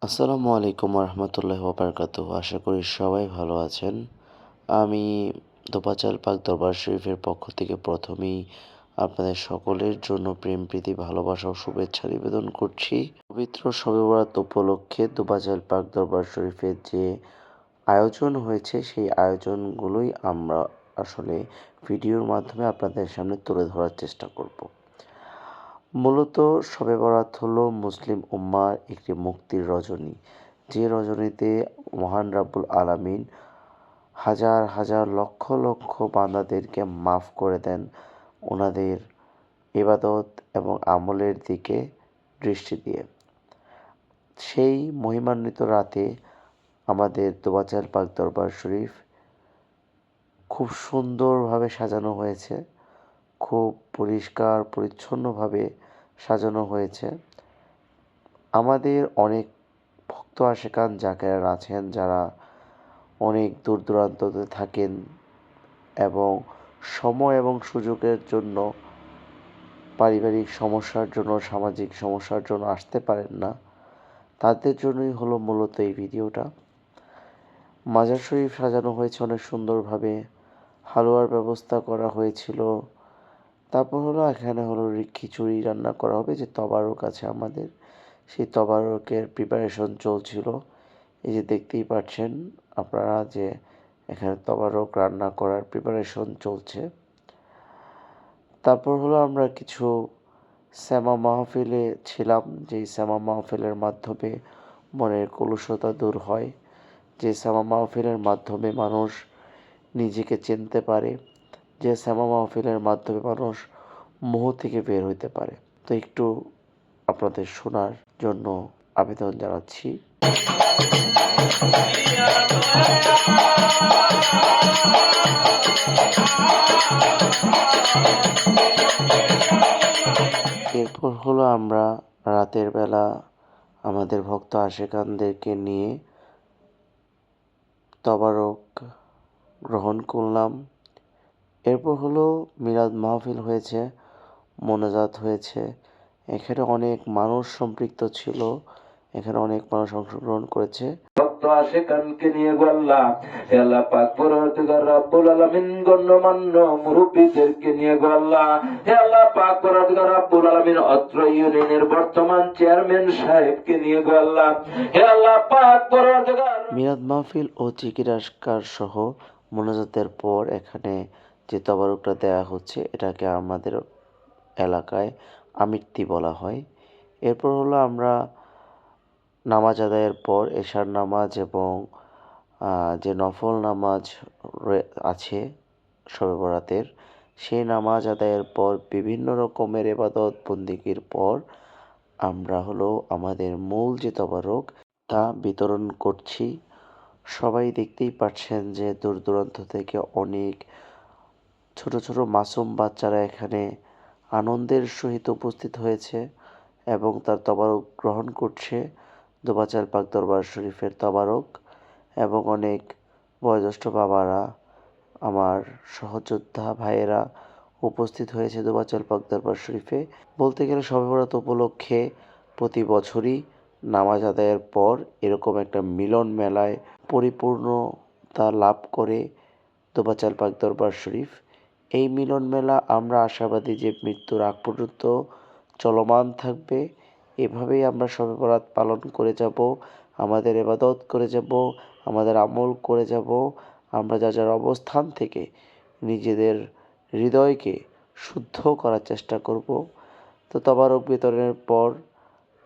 আসসালামু আলাইকুম রহমতুল্লাহি ওয়াবারাকাতুহু। আশা করি সবাই ভালো আছেন। আমি দোপাচাল পাক দরবার শরীফের পক্ষ থেকে প্রথমেই আপনাদের সকলের জন্য প্রেম প্রীতি ভালোবাসা ও শুভেচ্ছা নিবেদন করছি। পবিত্র শবে বরাত উপলক্ষে দোপাচাল পাক দরবার শরীফের যে আয়োজন হয়েছে সেই আয়োজনগুলোই আমরা আসলে ভিডিওর মাধ্যমে আপনাদের সামনে তুলে ধরার চেষ্টা করব। মূলত শবে বরাত হলো মুসলিম উম্মার একটি মুক্তির রজনী, যে রজনীতে মহান রাব্বুল আলামিন হাজার হাজার লক্ষ লক্ষ বান্দাদেরকে মাফ করে দেন ওনাদের ইবাদত এবং আমলের দিকে দৃষ্টি দিয়ে। সেই মহিমান্বিত রাতে আমাদের দোয়াচাল পাক দরবার শরীফ খুব সুন্দরভাবে সাজানো হয়েছে, খুব পরিষ্কার পরিচ্ছন্নভাবে সাজানো হয়েছে। আমাদের অনেক ভক্ত আশেকান জাকেরান আছেন যারা অনেক দূর দূরান্ততে থাকেন এবং সময় এবং সুযোগের জন্য, পারিবারিক সমস্যার জন্য, সামাজিক সমস্যার জন্য আসতে পারেন না। তাদের জন্যই হলো মূলত এই ভিডিওটা। মাজার শরীফ সাজানো হয়েছে অনেক সুন্দরভাবে, হালুয়ার ব্যবস্থা করা হয়েছিল। তারপর হলো এখানে হলো খিচুড়ি রান্না করা হবে, যে তবারক আছে আমাদের, সেই তবারকের প্রিপারেশন চলছিল। এই যে দেখতেই পাচ্ছেন আপনারা যে এখানে তবারক রান্না করার প্রিপারেশন চলছে। তারপর হলো আমরা কিছু শ্যামা মাহফিলে ছিলাম, যেই শ্যামা মাহফিলের মাধ্যমে মনের কলুষতা দূর হয়, যে শ্যামা মাহফিলের মাধ্যমে মানুষ নিজেকে চিনতে পারে, যে শ্যামা মাহফিলের মাধ্যমে মানুষ মোহ থেকে বের হইতে পারে। তো একটু আপনাদের শোনার জন্য আবেদন জানাচ্ছি। এরপর হলো আমরা রাতের বেলা আমাদের ভক্ত আশেকানদেরকে নিয়ে তবারক গ্রহণ করলাম। এরপর হলো মিলাদ মাহফিল হয়েছে, মোনাজাত হয়েছে। এখানে অনেক মানুষ সম্পৃক্ত ছিল, এখানে অনেক মানুষ অংশগ্রহণ করেছে। ভক্ত আশেকানকে নিয়ে গল্লা হে আল্লাহ পাক পরওয়ারদিগার রব্বুল আলামিন গণ্যমান্য মুরব্বিদেরকে নিয়ে গল্লা হে আল্লাহ পাক পরওয়ারদিগার রব্বুল আলামিন অত্র ইউনিয়নের বর্তমান চেয়ারম্যান সাহেবকে নিয়ে গল্লা হে আল্লাহ পাক পরওয়ারদিগার। মিলাদ মাহফিল ও জিকির আজকার সহ মোনাজাতের পর এখানে যে তবারকটা দেয়া হচ্ছে, এটাকে আমাদের এলাকায় আমিত্তি বলা হয়। এরপর হলো আমরা নামাজ আদায়ের পর এশার নামাজ এবং যে নফল নামাজ আছে শবে বরাতের, সেই নামাজ আদায়ের পর বিভিন্ন রকমের ইবাদত বন্দেগীর পর আমরা হলো আমাদের মূল যে তবারক তা বিতরণ করছি। সবাই দেখতেই পাচ্ছেন যে দূর দূরান্ত থেকে অনেক ছোট ছোট মাসুম বাচ্চারা এখানে আনন্দের সহিত উপস্থিত হয়েছে এবং তার তবারক গ্রহণ করছে, দোপাচাল পাক দরবার শরীফের তবারক। এবং অনেক বয়োজ্যেষ্ঠ বাবারা, আমার সহযোদ্ধা ভাইয়েরা উপস্থিত হয়েছে দোপাচাল পাক দরবার শরীফে। বলতে গেলে শবে বরাত উপলক্ষে প্রতি বছরই নামাজ আদায়ের পর এরকম একটা মিলন মেলায় পরিপূর্ণতা লাভ করে দোপাচাল পাক দরবার শরীফ। এই মিলন মেলা আমরা আশাবাদী যে মৃত্যুর আগ পর্যন্ত চলমান থাকবে। এভাবেই আমরা শবে বরাত পালন করে যাব, আমাদের ইবাদত করে যাব, আমাদের আমল করে যাব। আমরা যার যার অবস্থান থেকে নিজেদের হৃদয়কে শুদ্ধ করার চেষ্টা করব। তো তবারক বিতরণের পর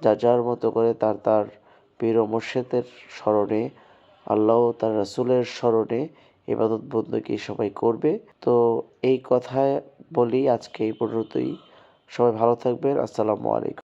যার যার মতো করে তার তার পীর ও মুর্শিদের স্মরণে, আল্লাহ ও তার রাসূলের স্মরণে ইবাদত বন্দেগী সবাই করবে। তো এই কথায় বলি আজকে এই পর্যন্তই। সবাই ভালো থাকবেন। আসসালামু আলাইকুম।